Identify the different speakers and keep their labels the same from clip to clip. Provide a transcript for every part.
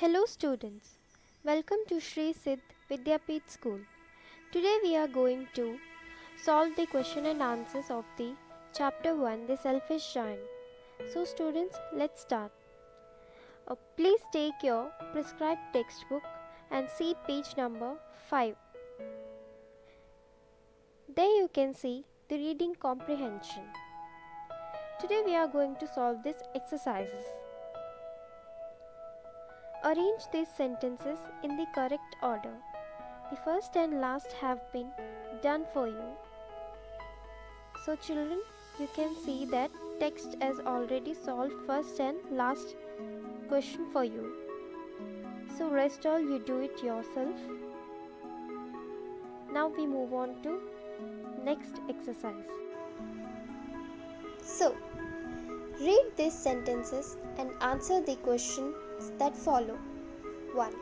Speaker 1: Hello students, welcome to Shri Siddh Vidyapeeth School. Today we are going to solve the question and answers of the chapter 1, The Selfish Giant. So students, let's start. Please take your prescribed textbook and see page number 5. There you can see the reading comprehension. Today we are going to solve these exercises. Arrange these sentences in the correct order. The first and last have been done for you. So children, you can see that text has already solved first and last question for you. So rest all you do it yourself. Now we move on to next exercise. So read these sentences and answer the questions that follow. 1.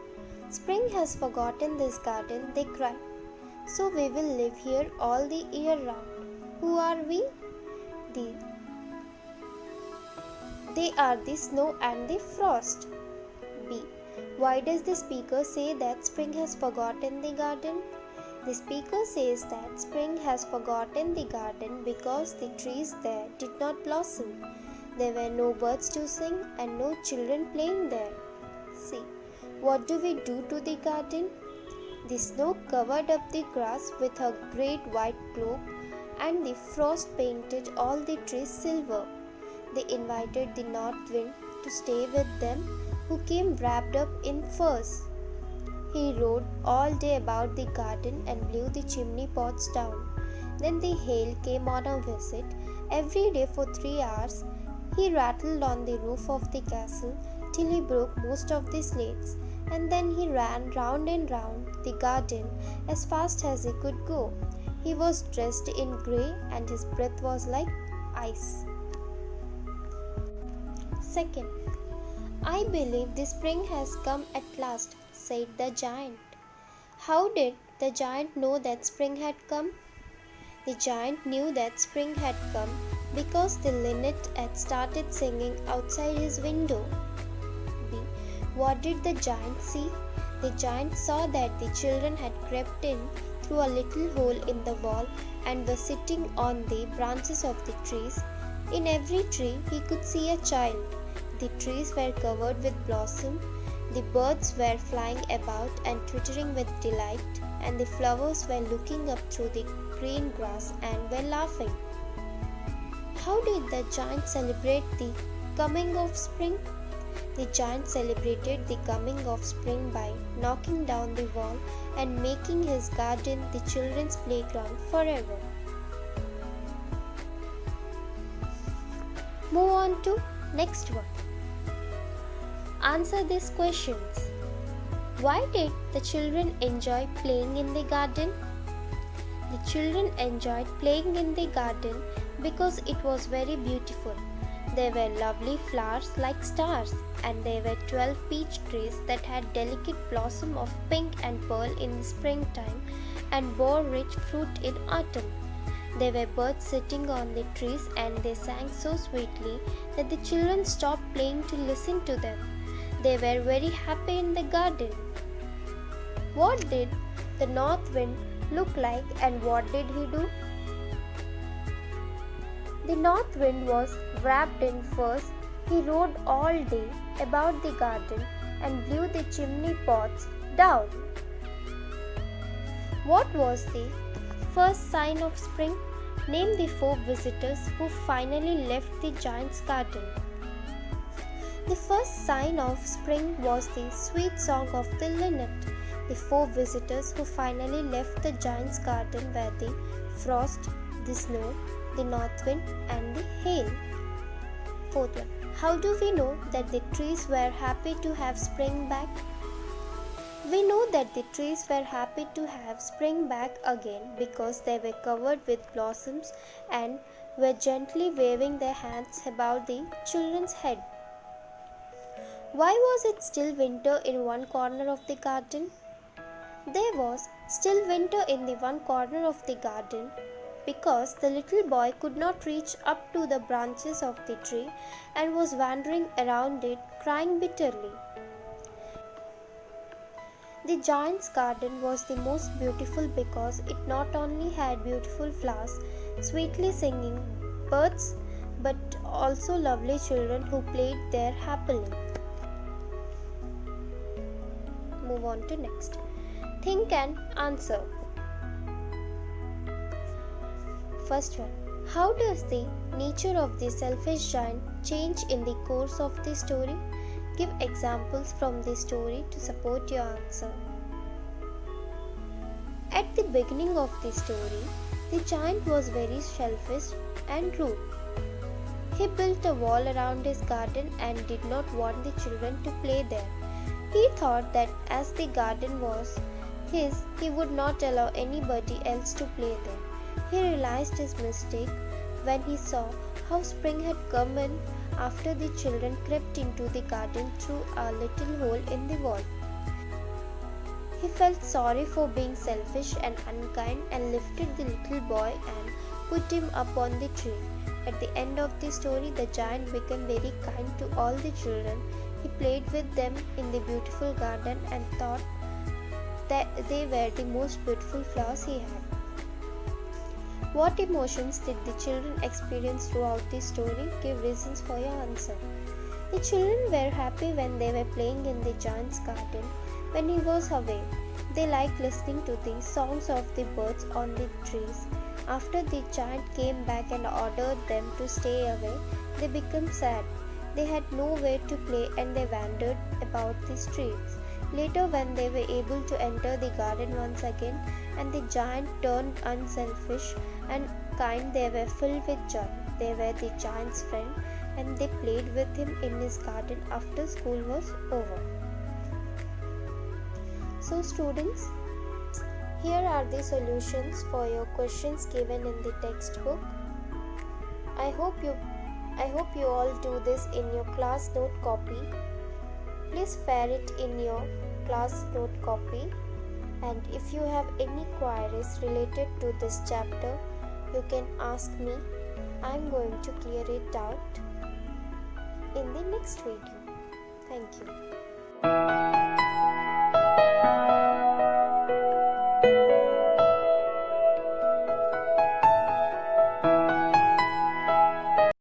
Speaker 1: Spring has forgotten this garden, they cry. So we will live here all the year round. Who are we? They are the snow and the frost. B. Why does the speaker say that spring has forgotten the garden? The speaker says that spring has forgotten the garden because the trees there did not blossom. There were no birds to sing and no children playing there. C. What do we do to the garden? The snow covered up the grass with a great white cloak, and the frost painted all the trees silver. They invited the north wind to stay with them, who came wrapped up in furs. He rode all day about the garden and blew the chimney pots down. Then the hail came on a visit. Every day for 3 hours, he rattled on the roof of the castle till he broke most of the slates, and then he ran round and round the garden as fast as he could go. He was dressed in grey and his breath was like ice. Second, I believe the spring has come at last, said the giant. How did the giant know that spring had come? The giant knew that spring had come because the linnet had started singing outside his window. B. What did the giant see? The giant saw that the children had crept in through a little hole in the wall and were sitting on the branches of the trees. In every tree he could see a child. The trees were covered with blossom. The birds were flying about and twittering with delight, and the flowers were looking up through the green grass and were laughing. How did the giant celebrate the coming of spring? The giant celebrated the coming of spring by knocking down the wall and making his garden the children's playground forever. Move on to next one. Answer these questions. Why did the children enjoy playing in the garden? The children enjoyed playing in the garden because it was very beautiful. There were lovely flowers like stars, and there were 12 peach trees that had delicate blossom of pink and pearl in the springtime and bore rich fruit in autumn. There were birds sitting on the trees, and they sang so sweetly that the children stopped playing to listen to them. They were very happy in the garden. What did the north wind look like, and what did he do? The north wind was wrapped in furs. He rode all day about the garden and blew the chimney pots down. What was the first sign of spring? Name the 4 visitors who finally left the giant's garden. The first sign of spring was the sweet song of the linnet. The 4 visitors who finally left the giant's garden were the frost, the snow, the north wind, and the hail. Fourth one. How do we know that the trees were happy to have spring back? We know that the trees were happy to have spring back again because they were covered with blossoms and were gently waving their hands above the children's head. Why was it still winter in one corner of the garden? There was still winter in the one corner of the garden because the little boy could not reach up to the branches of the tree and was wandering around it crying bitterly. The giant's garden was the most beautiful because it not only had beautiful flowers, sweetly singing birds, but also lovely children who played there happily. Move on to next. Think and answer. First one. How does the nature of the selfish giant change in the course of the story? Give examples from the story to support your answer. At the beginning of the story, the giant was very selfish and rude. He built a wall around his garden and did not want the children to play there. He thought that as the garden was his, he would not allow anybody else to play there. He realized his mistake when he saw how spring had come in after the children crept into the garden through a little hole in the wall. He felt sorry for being selfish and unkind and lifted the little boy and put him up on the tree. At the end of the story, the giant became very kind to all the children. He played with them in the beautiful garden and thought that they were the most beautiful flowers he had. What emotions did the children experience throughout the story? Give reasons for your answer. The children were happy when they were playing in the giant's garden. When he was away, they liked listening to the songs of the birds on the trees. After the giant came back and ordered them to stay away, they became sad. They had nowhere to play and they wandered about the streets. Later, when they were able to enter the garden once again and the giant turned unselfish and kind, they were filled with joy. They were the giant's friend and they played with him in his garden after school was over. So students, here are the solutions for your questions given in the textbook. I hope you all do this in your class note copy. Please fare it in your class note copy, and if you have any queries related to this chapter, you can ask me. I am going to clear it out in the next video. Thank you.